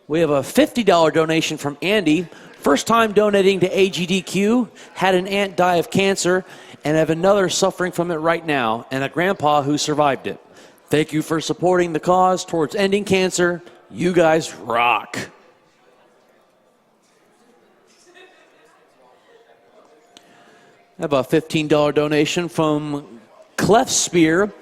We have a $50 donation from Andy. First time donating to AGDQ, had an aunt die of cancer, and have another suffering from it right now, and a grandpa who survived it. Thank you for supporting the cause towards ending cancer. You guys rock. I have a $15 donation from Clef Spear.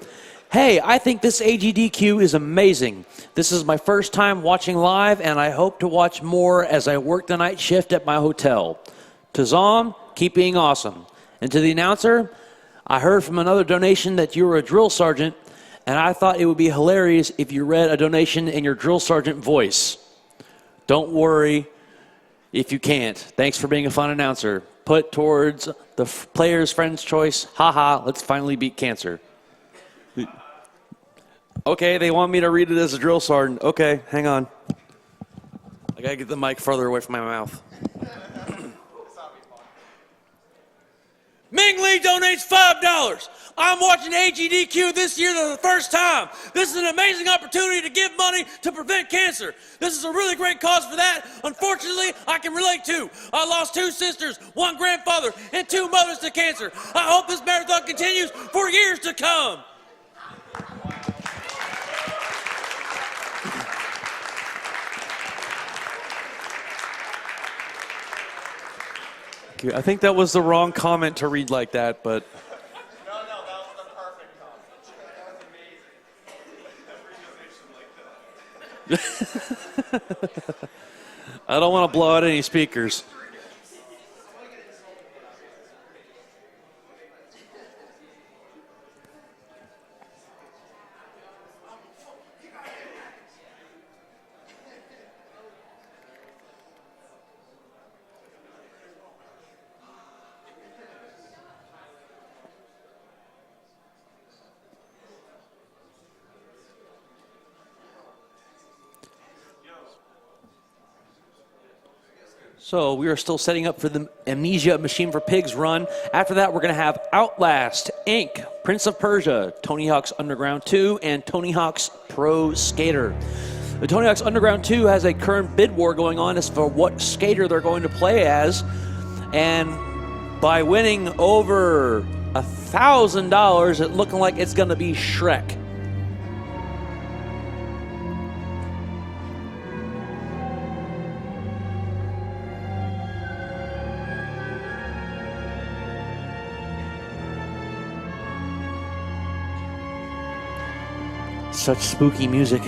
Hey, I think this AGDQ is amazing. This is my first time watching live, and I hope to watch more as I work the night shift at my hotel. To Zom, keep being awesome. And to the announcer, I heard from another donation that you were a drill sergeant, and I thought it would be hilarious if you read a donation in your drill sergeant voice. Don't worry if you can't. Thanks for being a fun announcer. Put towards the player's friend's choice. Haha, let's finally beat cancer. Okay, they want me to read it as a drill sergeant. Okay, hang on. I gotta get the mic further away from my mouth. Ming Lee donates $5. I'm watching AGDQ this year for the first time. This is an amazing opportunity to give money to prevent cancer. This is a really great cause for that. Unfortunately, I can relate to. I lost 2 sisters, 1 grandfather, and 2 mothers to cancer. I hope this marathon continues for years to come. I think that was the wrong comment to read like that, but... No, that was the perfect comment. That was amazing. Every donation like that. I don't want to blow out any speakers. So we are still setting up for the Amnesia Machine for Pigs run. After that, we're going to have Outlast, Inc., Prince of Persia, Tony Hawk's Underground 2, and Tony Hawk's Pro Skater. The Tony Hawk's Underground 2 has a current bid war going on as for what skater they're going to play as. And by winning over $1,000, it's looking like it's going to be Shrek. Such spooky music.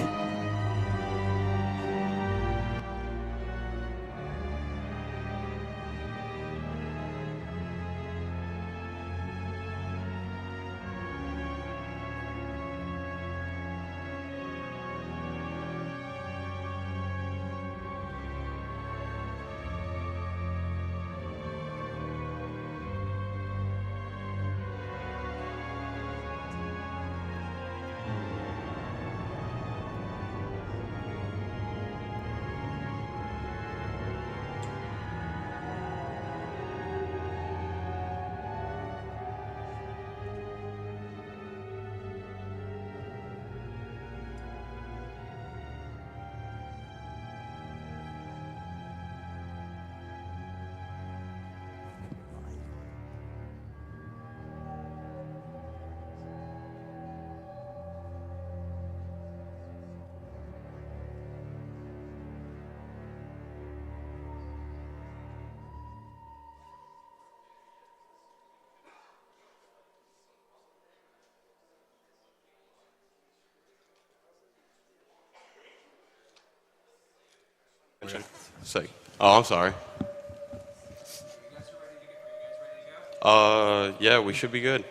Say, oh, I'm sorry. Yeah, we should be good.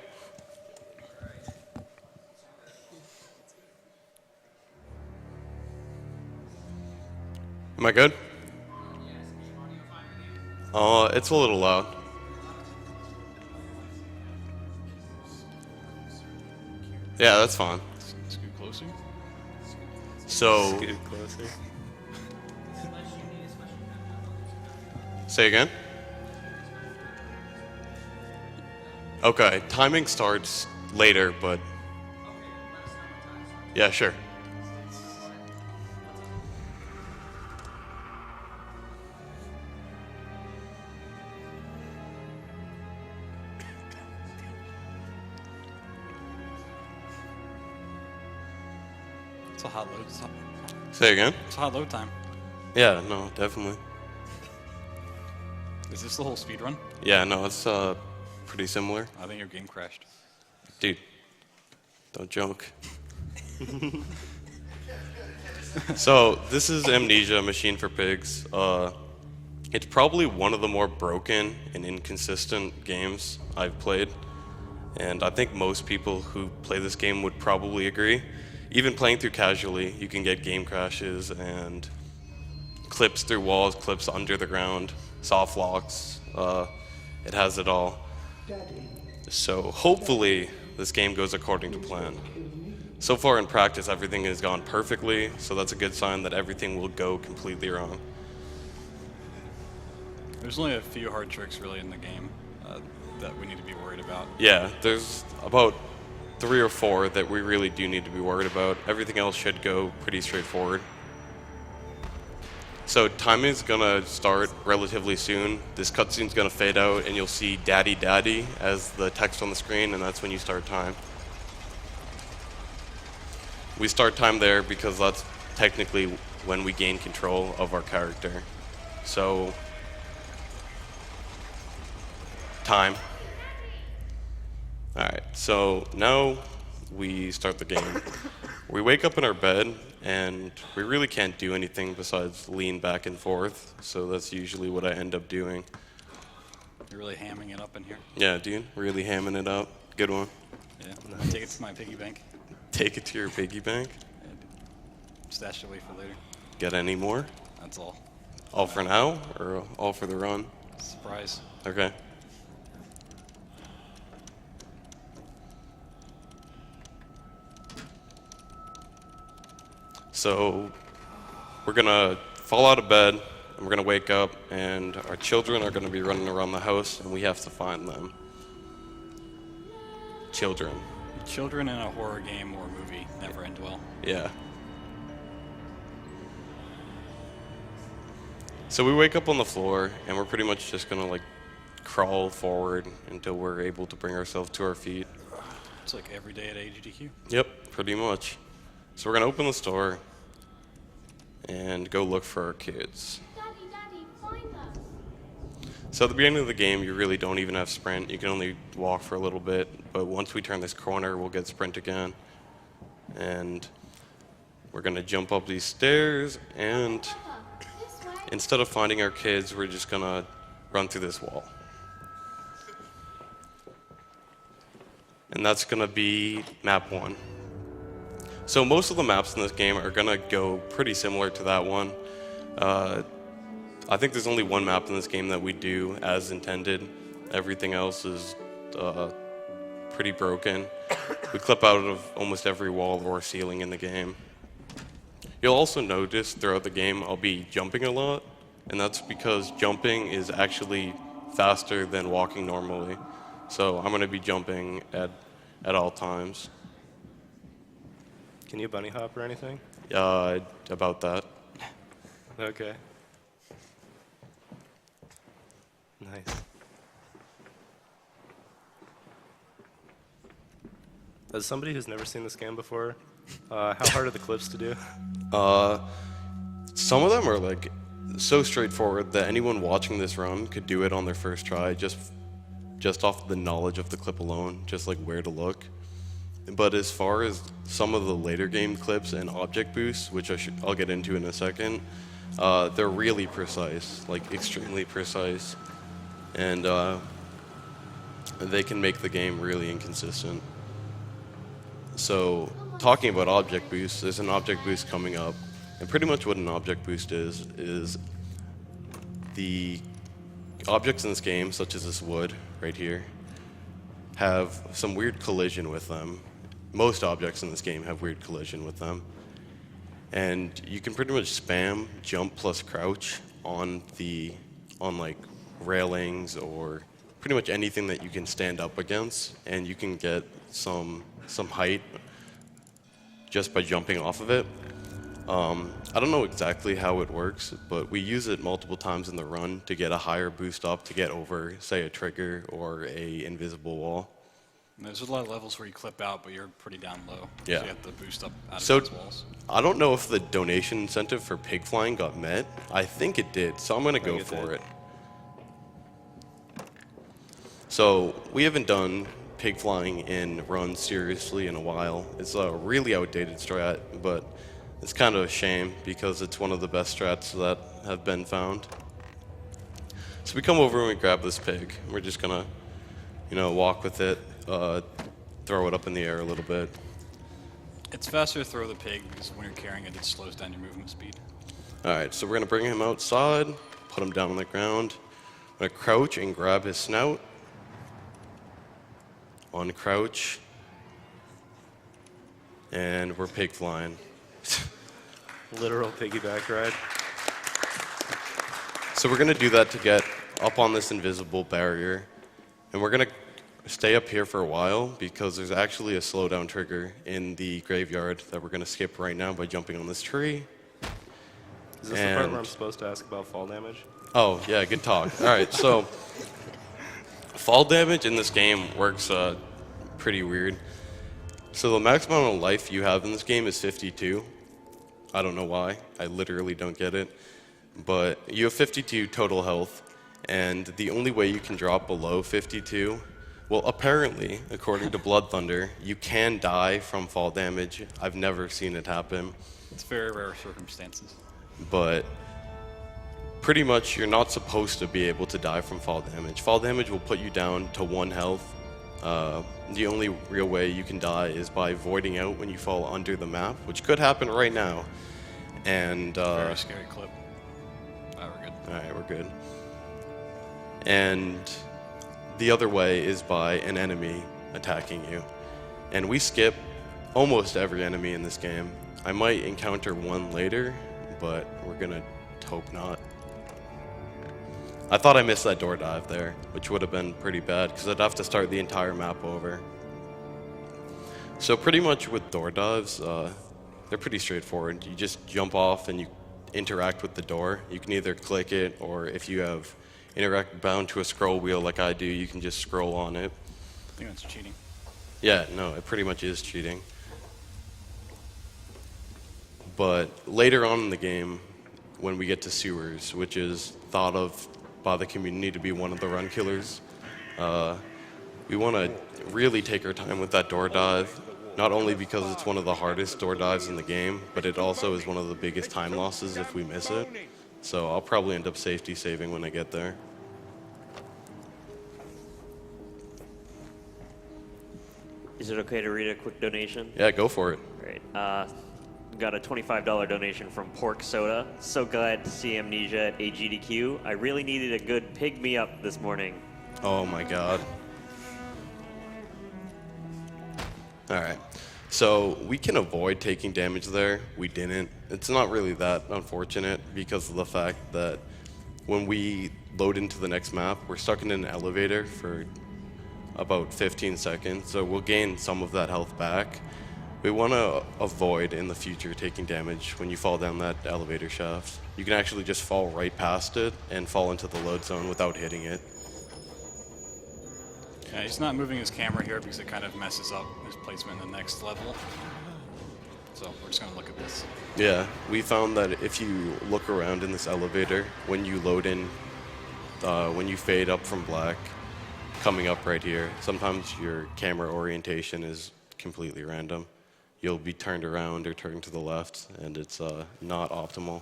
Am I good? It's a little loud. Yeah, that's fine. Scoot closer. So, Scoot closer. say again? Okay, timing starts later, but yeah, sure. It's a hot load. Say again? It's a hot load time. Yeah, no, definitely. Is this the whole speed run? Yeah, no, it's pretty similar. I think your game crashed. Dude, don't joke. So, this is Amnesia, Machine for Pigs. It's probably one of the more broken and inconsistent games I've played. And I think most people who play this game would probably agree. Even playing through casually, you can get game crashes and clips through walls, clips under the ground, soft locks. It has it all. So hopefully this game goes according to plan. So far in practice, everything has gone perfectly, so that's a good sign that everything will go completely wrong. There's only a few hard tricks really in the game that we need to be worried about. Yeah, there's about 3 or 4 that we really do need to be worried about. Everything else should go pretty straightforward. So timing is gonna start relatively soon. This cutscene's gonna fade out and you'll see "Daddy, Daddy" as the text on the screen, and that's when you start time. We start time there because that's technically when we gain control of our character. So, time. Alright, so now we start the game. We wake up in our bed, and we really can't do anything besides lean back and forth, so that's usually what I end up doing. You're really hamming it up in here. Yeah, dude, really hamming it up. Good one. Yeah. I take it to my piggy bank. Take it to your piggy bank. Stash it away for later. Get any more? That's all. All for now, or all for the run? Surprise. Okay. So, we're gonna fall out of bed, and we're gonna wake up, and our children are gonna be running around the house, and we have to find them. Children. Children in a horror game or movie never end well. Yeah. So we wake up on the floor, and we're pretty much just gonna like crawl forward until we're able to bring ourselves to our feet. It's like every day at AGDQ. Yep, pretty much. So we're gonna open the store and go look for our kids. Daddy, find us. So at the beginning of the game, you really don't even have sprint. You can only walk for a little bit, but once we turn this corner, we'll get sprint again. And we're gonna jump up these stairs, and This way. instead of finding our kids, we're just gonna run through this wall. And that's gonna be map 1. So most of the maps in this game are gonna go pretty similar to that one. I think there's only one map in this game that we do as intended. Everything else is pretty broken. We clip out of almost every wall or ceiling in the game. You'll also notice throughout the game I'll be jumping a lot, and that's because jumping is actually faster than walking normally. So I'm gonna be jumping at all times. Can you bunny hop or anything? About that. Okay. Nice. As somebody who's never seen this game before, how hard are the clips to do? Some of them are like so straightforward that anyone watching this run could do it on their first try, just off the knowledge of the clip alone, just like where to look. But as far as some of the later game clips and object boosts, which I'll get into in a second, they're really precise, like extremely precise, and they can make the game really inconsistent. So, talking about object boosts, there's an object boost coming up, and pretty much what an object boost is the objects in this game, such as this wood right here, have some weird collision with them. Most objects in this game have weird collision with them. And you can pretty much spam jump plus crouch on like railings or pretty much anything that you can stand up against, and you can get some height just by jumping off of it. I don't know exactly how it works, but we use it multiple times in the run to get a higher boost up to get over, say, a trigger or a invisible wall. And there's a lot of levels where you clip out, but you're pretty down low. Yeah. So you have to boost up out So- of those walls. I don't know if the donation incentive for pig flying got met. I think it did, so I'm going to go it for did. it. So we haven't done pig flying in runs seriously in a while. It's a really outdated strat, but it's kind of a shame because it's one of the best strats that have been found. So we come over and we grab this pig. We're just gonna, walk with it, throw it up in the air a little bit. It's faster to throw the pig because when you're carrying it, it slows down your movement speed. All right, so we're gonna bring him outside, put him down on the ground. I'm gonna crouch and grab his snout. Uncrouch. And we're pig flying. Literal piggyback ride. So we're gonna do that to get up on this invisible barrier. And we're gonna stay up here for a while because there's actually a slowdown trigger in the graveyard that we're gonna skip right now by jumping on this tree. Is this the part where I'm And- supposed to ask about fall damage? Oh, yeah, good talk. All right, so fall damage in this game works pretty weird. So the maximum amount of life you have in this game is 52. I don't know why. I literally don't get it. But you have 52 total health, and the only way you can drop below 52, well, apparently, according to Blood Thunder, you can die from fall damage. I've never seen it happen. It's very rare circumstances. But pretty much you're not supposed to be able to die from fall damage. Fall damage will put you down to 1 health. The only real way you can die is by voiding out when you fall under the map, which could happen right now. And Very scary clip. We're good. all right, we're good. And the other way is by an enemy attacking you. And we skip almost every enemy in this game. I might encounter one later, but we're gonna hope not. I thought I missed that door dive there, which would have been pretty bad because I'd have to start the entire map over. So pretty much with door dives, they're pretty straightforward. You just jump off and you interact with the door. You can either click it, or if you have interact bound to a scroll wheel like I do, you can just scroll on it. I think that's cheating. Yeah, no, it pretty much is cheating. But later on in the game, when we get to sewers, which is thought of by the community to be one of the run killers, we want to really take our time with that door dive, not only because it's one of the hardest door dives in the game, but it also is one of the biggest time losses if we miss it. So I'll probably end up safety saving when I get there. Is it okay to read a quick donation? Yeah, go for it. Great. Got a $25 donation from Pork Soda. So glad to see Amnesia at AGDQ. I really needed a good pig me up this morning. Oh my god. Alright. So we can avoid taking damage there. We didn't. It's not really that unfortunate because of the fact that when we load into the next map, we're stuck in an elevator for about 15 seconds. So we'll gain some of that health back. We want to avoid in the future taking damage when you fall down that elevator shaft. You can actually just fall right past it and fall into the load zone without hitting it. Yeah, he's not moving his camera here because it kind of messes up his placement in the next level. So we're just going to look at this. Yeah, we found that if you look around in this elevator, when you load in, when you fade up from black, coming up right here, sometimes your camera orientation is completely random. You'll be turned around or turned to the left, and it's not optimal.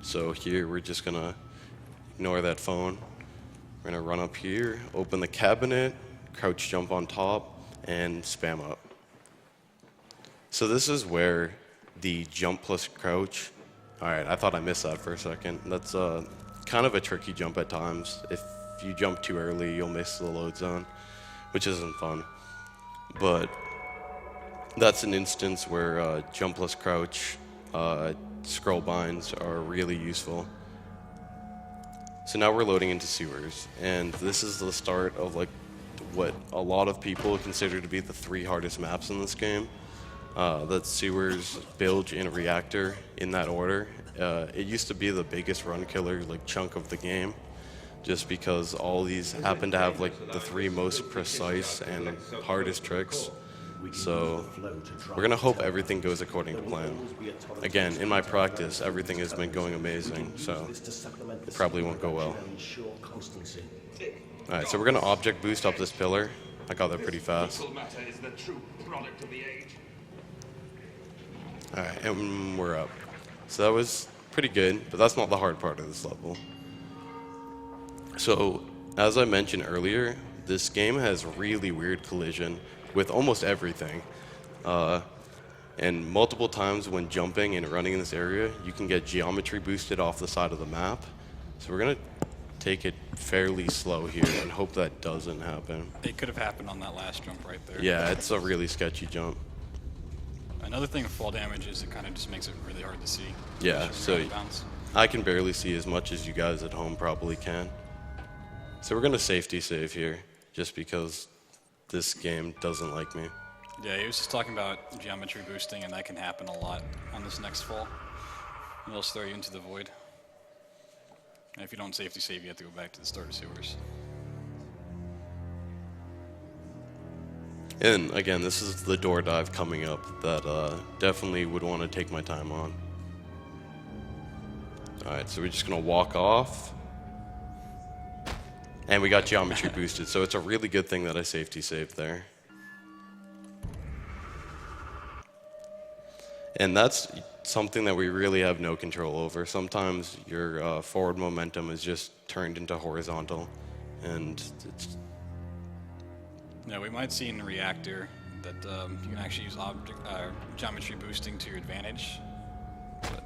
So here we're just gonna ignore that phone. We're gonna run up here, open the cabinet, crouch jump on top, and spam up. So this is where the jump plus crouch. All right, I thought I missed that for a second. That's kind of a tricky jump at times. If you jump too early, you'll miss the load zone, which isn't fun. But that's an instance where jump plus crouch scroll binds are really useful. So now we're loading into sewers, and this is the start of like what a lot of people consider to be the 3 hardest maps in this game. That's sewers, bilge, and reactor in that order. It used to be the biggest run killer like chunk of the game, just because all these happen to have like the 3 most precise and hardest tricks. So we're gonna hope everything goes according to plan. Again, in my practice, everything has been going amazing, so it probably won't go well. All right, so we're gonna object boost up this pillar. I got that pretty fast. All right, and we're up. So that was pretty good, but that's not the hard part of this level. So, as I mentioned earlier, this game has really weird collision with almost everything. And multiple times when jumping and running in this area, you can get geometry boosted off the side of the map. So we're gonna take it fairly slow here and hope that doesn't happen. It could have happened on that last jump right there. Yeah, it's a really sketchy jump. Another thing with fall damage is it kind of just makes it really hard to see. Yeah, especially when so you're out of bounds. I can barely see as much as you guys at home probably can. So we're gonna safety save here, just because this game doesn't like me. Yeah, he was just talking about geometry boosting, and that can happen a lot on this next fall. It'll just throw you into the void. And if you don't safety save, you have to go back to the starter sewers. And again, this is the door dive coming up that definitely would want to take my time on. Alright, so we're just gonna walk off. And we got geometry boosted, so it's a really good thing that I safety saved there. And that's something that we really have no control over. Sometimes your forward momentum is just turned into horizontal, and it's... Yeah, we might see in the reactor that you can actually use geometry boosting to your advantage, but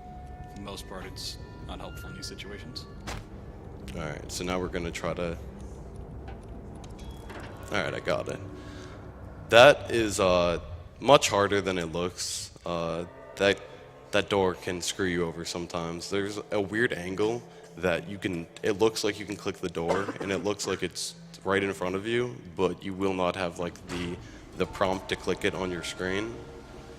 for the most part it's not helpful in these situations. Alright, so now we're gonna try to... Alright, I got it. That is much harder than it looks. That door can screw you over sometimes. There's a weird angle that you can... It looks like you can click the door, and it looks like it's right in front of you, but you will not have like the prompt to click it on your screen.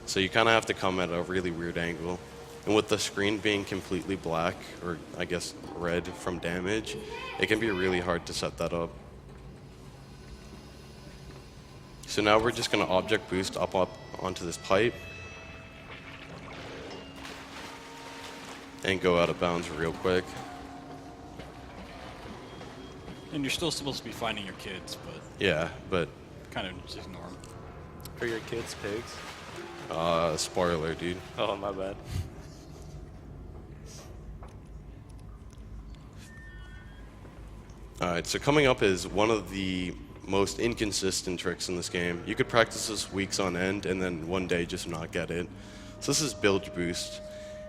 So you kind of have to come at a really weird angle. And with the screen being completely black, or I guess red from damage, it can be really hard to set that up. So now we're just going to object boost up onto this pipe and go out of bounds real quick. And you're still supposed to be finding your kids, but Yeah, but kind of just ignore them. Are your kids pigs? spoiler, dude. Oh, my bad. Alright, so coming up is one of the most inconsistent tricks in this game. You could practice this weeks on end and then one day just not get it. So this is bilge boost,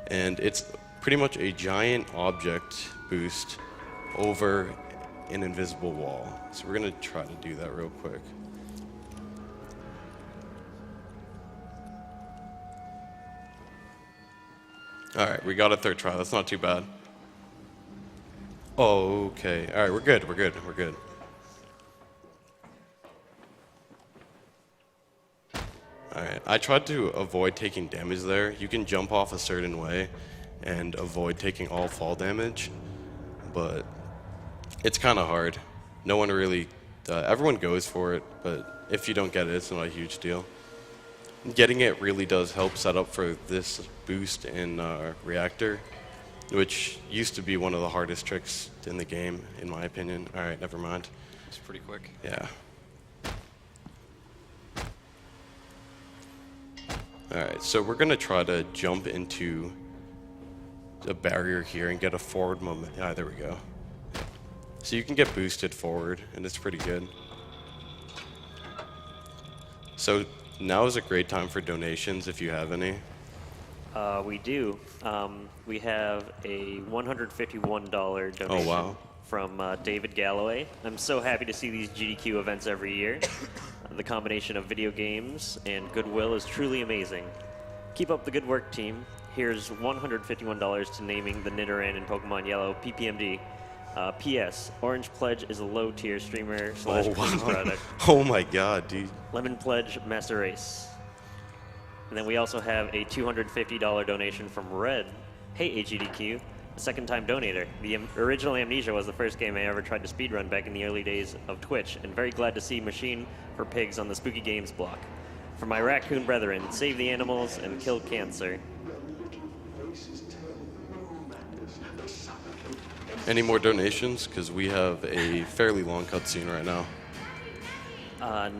and it's pretty much a giant object boost over an invisible wall. So we're gonna try to do that real quick. Alright, we got a third try. That's not too bad. Okay. Alright, we're good. We're good. We're good. Alright, I tried to avoid taking damage there. You can jump off a certain way and avoid taking all fall damage, but it's kind of hard. No one really, everyone goes for it, but if you don't get it, it's not a huge deal. Getting it really does help set up for this boost in Reactor, which used to be one of the hardest tricks in the game, in my opinion. Alright, never mind. It's pretty quick. Yeah. Alright, so we're gonna try to jump into a barrier here and get a forward moment. Ah, there we go. So you can get boosted forward, and it's pretty good. So now is a great time for donations if you have any. We do. We have a $151 donation Oh, wow. from David Galloway. I'm so happy to see these GDQ events every year. The combination of video games and goodwill is truly amazing. Keep up the good work, team. Here's $151 to naming the Nidoran in Pokemon Yellow PPMD. P.S. Orange Pledge is a low-tier streamer / cookie product. Oh my god, dude. Lemon Pledge Master Race. And then we also have a $250 donation from Red. Hey HEDQ, a second-time donator. The original Amnesia was the first game I ever tried to speedrun back in the early days of Twitch, and very glad to see Machine for Pigs on the Spooky Games block. For my raccoon brethren, save the animals and kill cancer. Any more donations? Because we have a fairly long cutscene right now.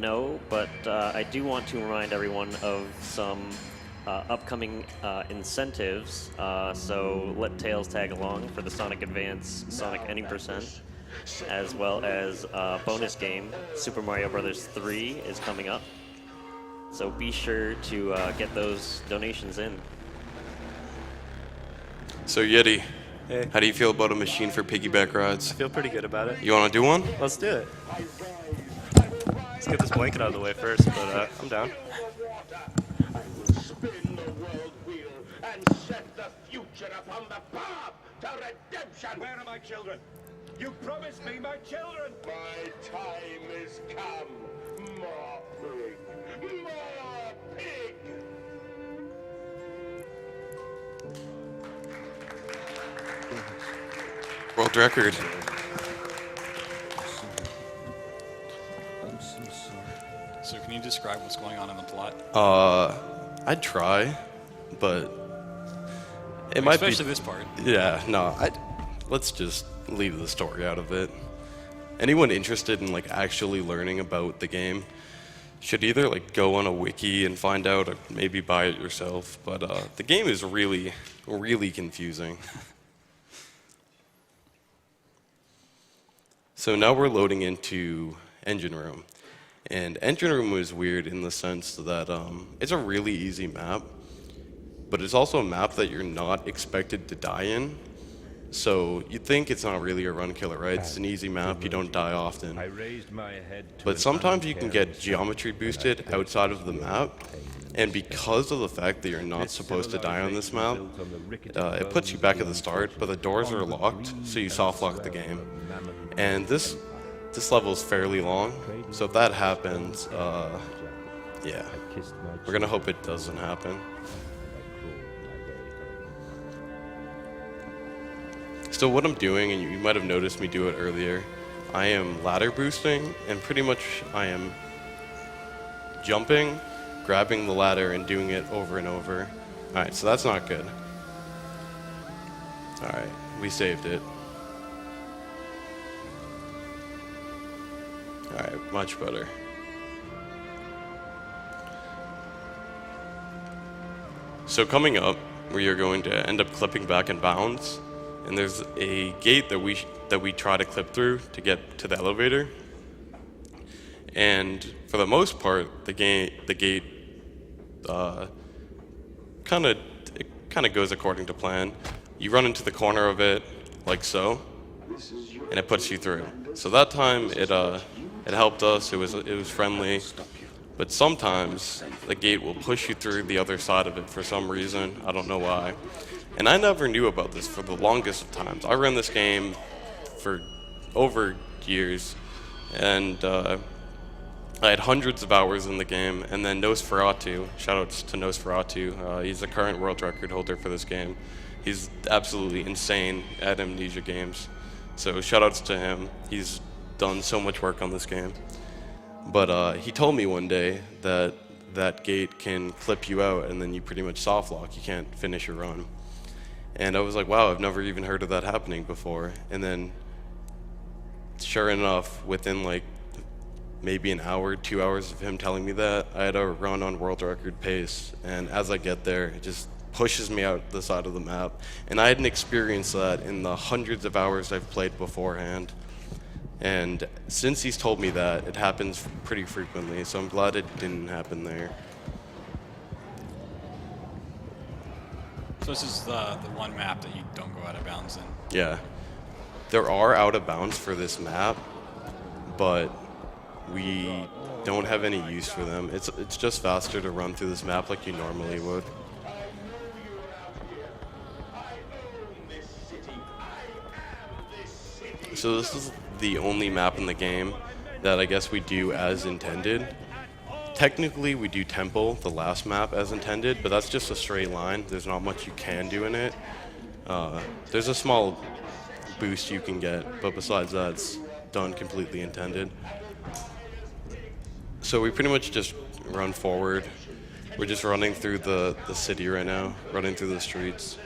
No, but I do want to remind everyone of some upcoming incentives. So let Tails tag along for the Sonic Advance Sonic Any Percent, as well as bonus game Super Mario Bros. 3 is coming up. So be sure to get those donations in. So Yeti, Hey. how do you feel about a machine for piggyback rides? I feel pretty good about it. You want to do one? Let's do it. Let's get this blanket out of the way first, but I'm down. Spin the world wheel and set the future upon the path to redemption. Where are my children? You promised me my children. My time is come. More pig. More pig. World record. So can you describe what's going on in the plot? I'd try, but it might be. Especially this part. Yeah, no. Let's just leave the story out of it. Anyone interested in like actually learning about the game should either like go on a wiki and find out, or maybe buy it yourself. But the game is really, really confusing. So now we're loading into Engine Room. And Engine Room was weird in the sense that it's a really easy map, but it's also a map that you're not expected to die in. So you'd think it's not really a run killer, right? It's an easy map, you don't die often. But sometimes you can get geometry boosted outside of the map, and because of the fact that you're not supposed to die on this map, it puts you back at the start, but the doors are locked, so you soft lock the game. And this level is fairly long, so if that happens, yeah, we're gonna hope it doesn't happen. So what I'm doing, and you might have noticed me do it earlier, I am ladder boosting, and pretty much I am jumping, grabbing the ladder, and doing it over and over. Alright, so that's not good. Alright, we saved it. Alright, much better. So coming up, we are going to end up clipping back in bounds, and there's a gate that we try to clip through to get to the elevator. And for the most part, the gate kind of goes according to plan. You run into the corner of it like so, and it puts you through. So that time it helped us. It was friendly. But sometimes the gate will push you through the other side of it for some reason. I don't know why. And I never knew about this for the longest of times. I ran this game for over years, and I had hundreds of hours in the game. And then Nosferatu, shoutouts to Nosferatu, he's the current world record holder for this game. He's absolutely insane at Amnesia games. So shoutouts to him. He's done so much work on this game. But he told me one day that that gate can clip you out and then you pretty much soft lock. You can't finish your run. And I was like, wow, I've never even heard of that happening before. And then sure enough, within like maybe an hour, 2 hours of him telling me that, I had a run on world record pace. And as I get there, it just pushes me out the side of the map. And I hadn't experienced that in the hundreds of hours I've played beforehand. And since he's told me that, it happens pretty frequently, so I'm glad it didn't happen there. So this is the one map that you don't go out of bounds in. Yeah. There are out of bounds for this map, but we don't have any use for them. It's just faster to run through this map like you normally would. So this is the only map in the game that I guess we do as intended. Technically, we do Temple, the last map, as intended, but that's just a straight line. There's not much you can do in it. There's a small boost you can get, but besides that, it's done completely intended. So we pretty much just run forward. We're just running through the city right now, running through the streets.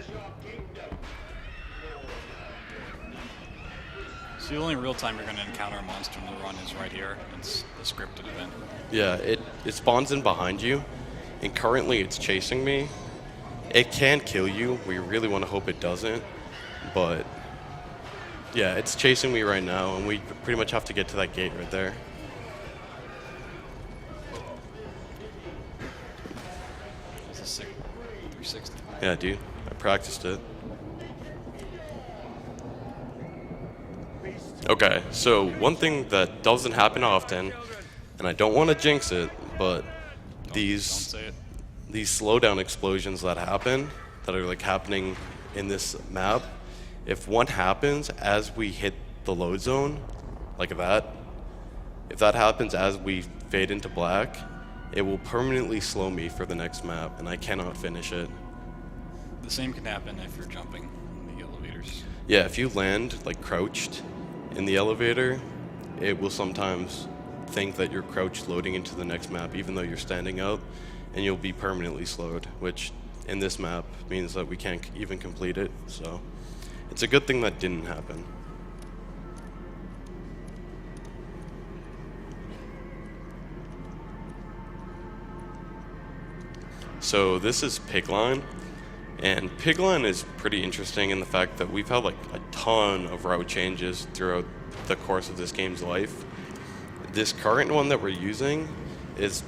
So the only real time you're going to encounter a monster in the run is right here. It's the scripted event. Yeah, it spawns in behind you, and currently it's chasing me. It can kill you. We really want to hope it doesn't, but yeah, it's chasing me right now, and we pretty much have to get to that gate right there. It's a sick 360. Yeah, dude, I practiced it. Okay, so one thing that doesn't happen often, and I don't want to jinx it, but Don't these say it. slowdown explosions that happen, that are like happening in this map, if one happens as we hit the load zone, like that, if that happens as we fade into black, it will permanently slow me for the next map, and I cannot finish it. The same can happen if you're jumping in the elevators. Yeah, if you land like crouched in the elevator, it will sometimes think that you're crouched loading into the next map, even though you're standing up, and you'll be permanently slowed, which in this map means that we can't even complete it, so it's a good thing that didn't happen. So this is Pigline, and Pigline is pretty interesting in the fact that we've had like a ton of route changes throughout the course of this game's life. This current one that we're using is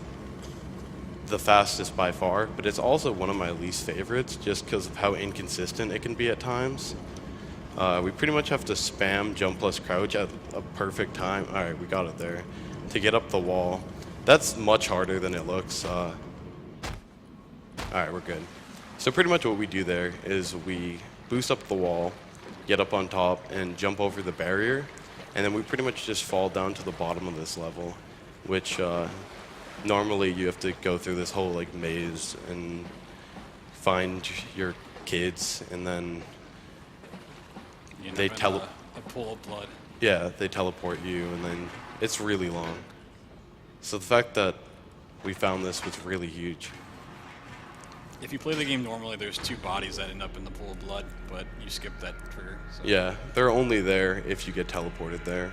the fastest by far, but it's also one of my least favorites just because of how inconsistent it can be at times. We pretty much have to spam jump plus crouch at a perfect time. All right, we got it there. To get up the wall. That's much harder than it looks. All right, we're good. So pretty much what we do there is we boost up the wall, get up on top, and jump over the barrier, and then we pretty much just fall down to the bottom of this level, which normally you have to go through this whole like maze and find your kids, and then You end They up in tele- a pool of blood. yeah, they teleport you, and then it's really long. So the fact that we found this was really huge. If you play the game normally, there's two bodies that end up in the pool of blood, but you skip that trigger. So. Yeah, they're only there if you get teleported there.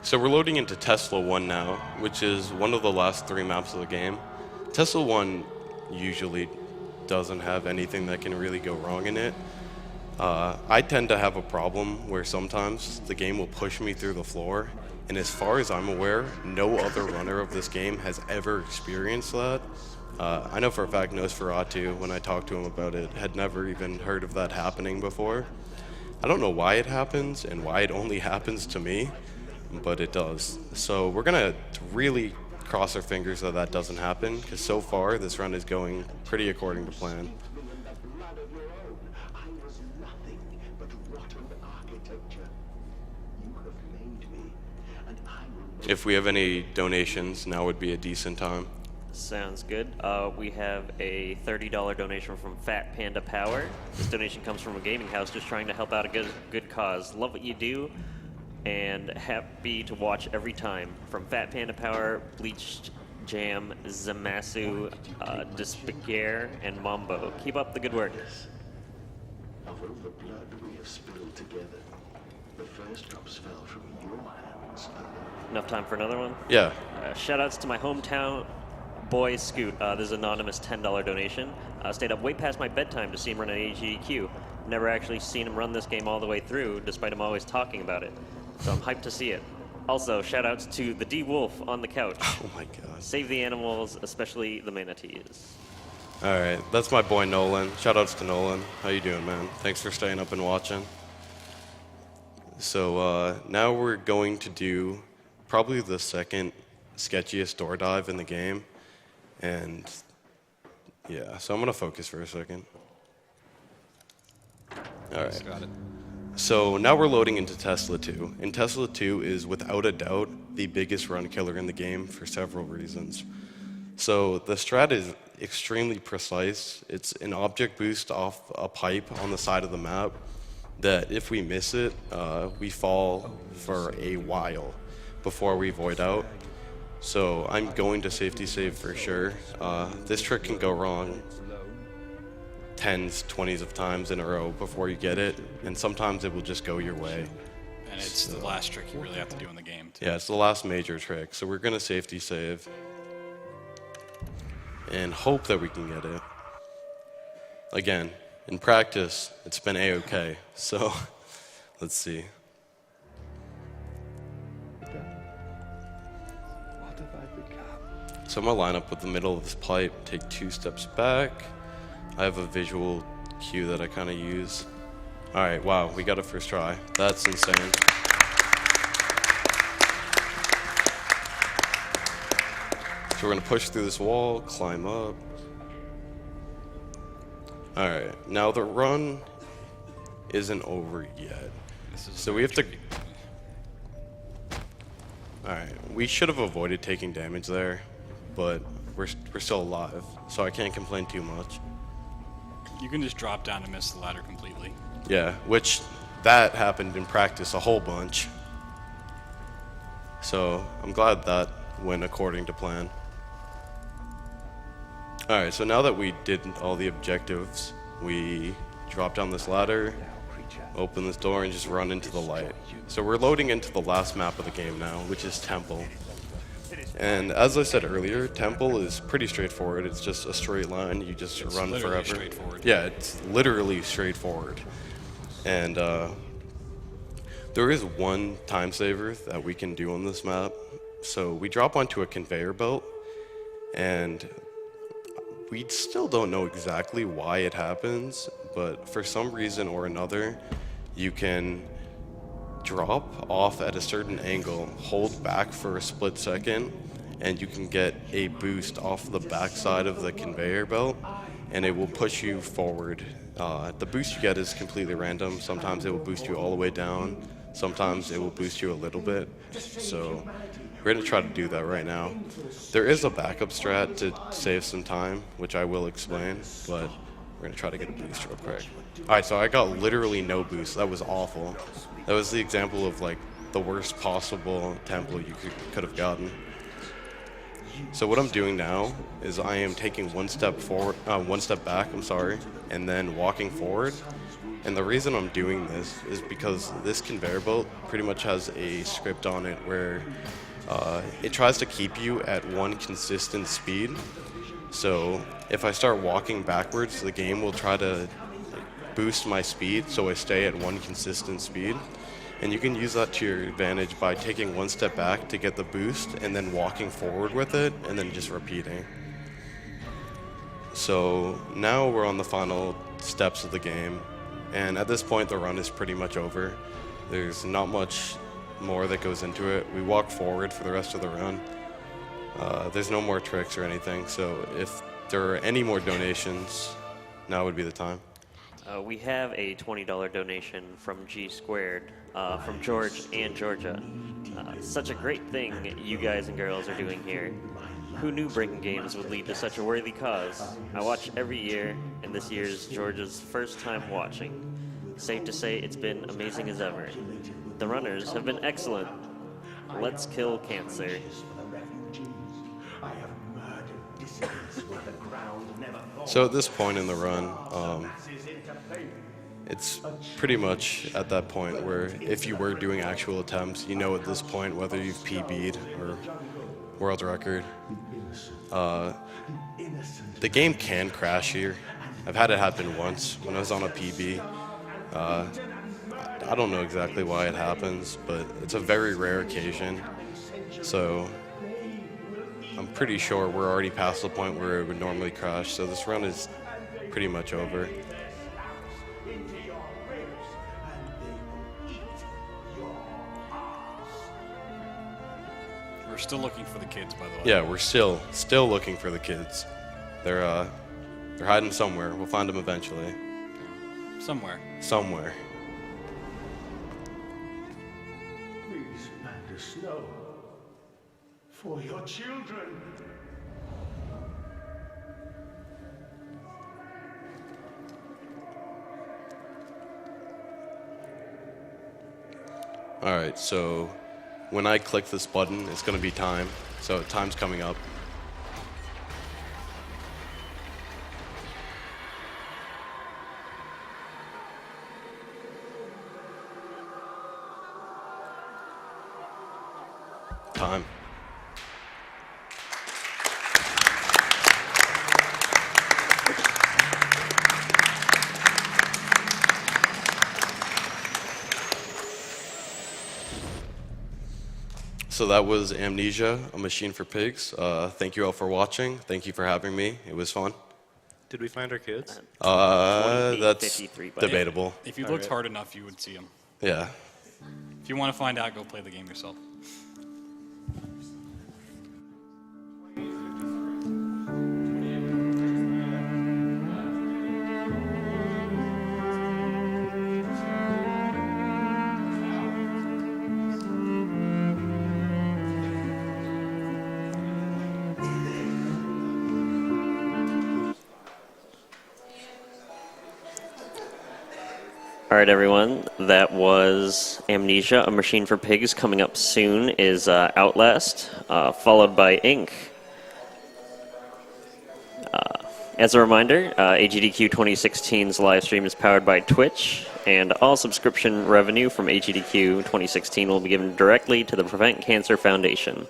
So we're loading into Tesla 1 now, which is one of the last 3 maps of the game. Tesla 1 usually doesn't have anything that can really go wrong in it. I tend to have a problem where sometimes the game will push me through the floor, and as far as I'm aware, no other runner of this game has ever experienced that. I know for a fact Nosferatu, when I talked to him about it, had never even heard of that happening before. I don't know why it happens and why it only happens to me, but it does. So we're gonna really cross our fingers that that doesn't happen, because so far this run is going pretty according to plan. I was nothing but rotten architecture. You have made me, and I will If we have any donations, now would be a decent time. Sounds good. We have a $30 donation from Fat Panda Power. This donation comes from a gaming house just trying to help out a good cause. Love what you do, and happy to watch every time. From Fat Panda Power, Bleached Jam, Zamasu, Despicare, and Mambo. Keep up the good work. of all the blood we have spilled together. The first drops fell from your hands alone. Enough time for another one? Yeah, Shout outs to my hometown boy Scoot. This is an anonymous $10 donation. Stayed up way past my bedtime to see him run an AGDQ. Never actually seen him run this game all the way through, despite him always talking about it. So I'm hyped to see it. Also, shout outs to the D Wolf on the couch. oh my god. Save the animals, especially the manatees. Alright, that's my boy Nolan. Shoutouts to Nolan. How you doing, man? Thanks for staying up and watching. So now we're going to do probably the second sketchiest door dive in the game. And yeah, so I'm going to focus for a second. Alright. Got it. So now we're loading into Tesla 2. And Tesla 2 is without a doubt the biggest run killer in the game for several reasons. So the strat is extremely precise. It's an object boost off a pipe on the side of the map that if we miss it, we fall for a while before we void out. So I'm going to safety save for sure. This trick can go wrong 10s, 20s of times in a row before you get it, and sometimes it will just go your way. And it's the last trick you really have to do in the game, too. Yeah, it's the last major trick. So we're going to safety save and hope that we can get it. Again, in practice, it's been A-okay. So let's see. So I'm going to line up with the middle of this pipe, take 2 steps back. I have a visual cue that I kind of use. All right, wow, we got it first try. That's insane. So we're gonna push through this wall, climb up. All right, now the run isn't over yet. So we have to, all right, we should have avoided taking damage there, but we're still alive, so I can't complain too much. You can just drop down and miss the ladder completely. Yeah, which that happened in practice a whole bunch. So I'm glad that went according to plan. Alright, so now that we did all the objectives, we drop down this ladder, open this door, and just run into the light. So we're loading into the last map of the game now, which is Temple. And as I said earlier, Temple is pretty straightforward. It's just a straight line. You just run forever. Straightforward. Yeah, it's literally straightforward. And there is one time saver that we can do on this map. So we drop onto a conveyor belt, and we still don't know exactly why it happens, but for some reason or another, you can drop off at a certain angle, hold back for a split second, and you can get a boost off the backside of the conveyor belt, and it will push you forward. The boost you get is completely random. Sometimes it will boost you all the way down. Sometimes it will boost you a little bit. So we're going to try to do that right now. There is a backup strat to save some time, which I will explain, but we're going to try to get a boost real quick. Alright, so I got literally no boost. That was awful. That was the example of like the worst possible tempo you could have gotten. So what I'm doing now is I am taking one step back, and then walking forward. And the reason I'm doing this is because this conveyor belt pretty much has a script on it where it tries to keep you at one consistent speed. So if I start walking backwards, the game will try to boost my speed so I stay at one consistent speed. And you can use that to your advantage by taking one step back to get the boost and then walking forward with it and then just repeating. So now we're on the final steps of the game, and at this point the run is pretty much over. There's not much more that goes into it. We walk forward for the rest of the run. There's no more tricks or anything, so if there are any more donations, now would be the time. We have a $20 donation from G Squared, from George and Georgia. Such a great thing you guys and girls are doing here. Who knew breaking games would lead to such a worthy cause? I watch every year, and this year's Georgia's first time watching. Safe to say it's been amazing as ever. The runners have been excellent. Let's kill cancer. So at this point in the run, it's pretty much at that point where if you were doing actual attempts, you know at this point whether you've PB'd or world record. The game can crash here. I've had it happen once when I was on a PB. I don't know exactly why it happens, but it's a very rare occasion. So I'm pretty sure we're already past the point where it would normally crash, so this run is pretty much over. We're still looking for the kids, by the way. Yeah, we're still looking for the kids. They're hiding somewhere. We'll find them eventually. Somewhere. Somewhere. Please, Amanda Snow, for your children. All right, so when I click this button, it's going to be time. So time's coming up. Time. So that was Amnesia, a machine for pigs. Thank you all for watching. Thank you for having me. It was fun. Did we find our kids? That's 53, but- debatable. If you looked hard enough, you would see them. Yeah. If you want to find out, go play the game yourself. All right, everyone. That was Amnesia, a machine for pigs. Coming up soon is Outlast, followed by Inc. As a reminder, AGDQ 2016's live stream is powered by Twitch, and all subscription revenue from AGDQ 2016 will be given directly to the Prevent Cancer Foundation.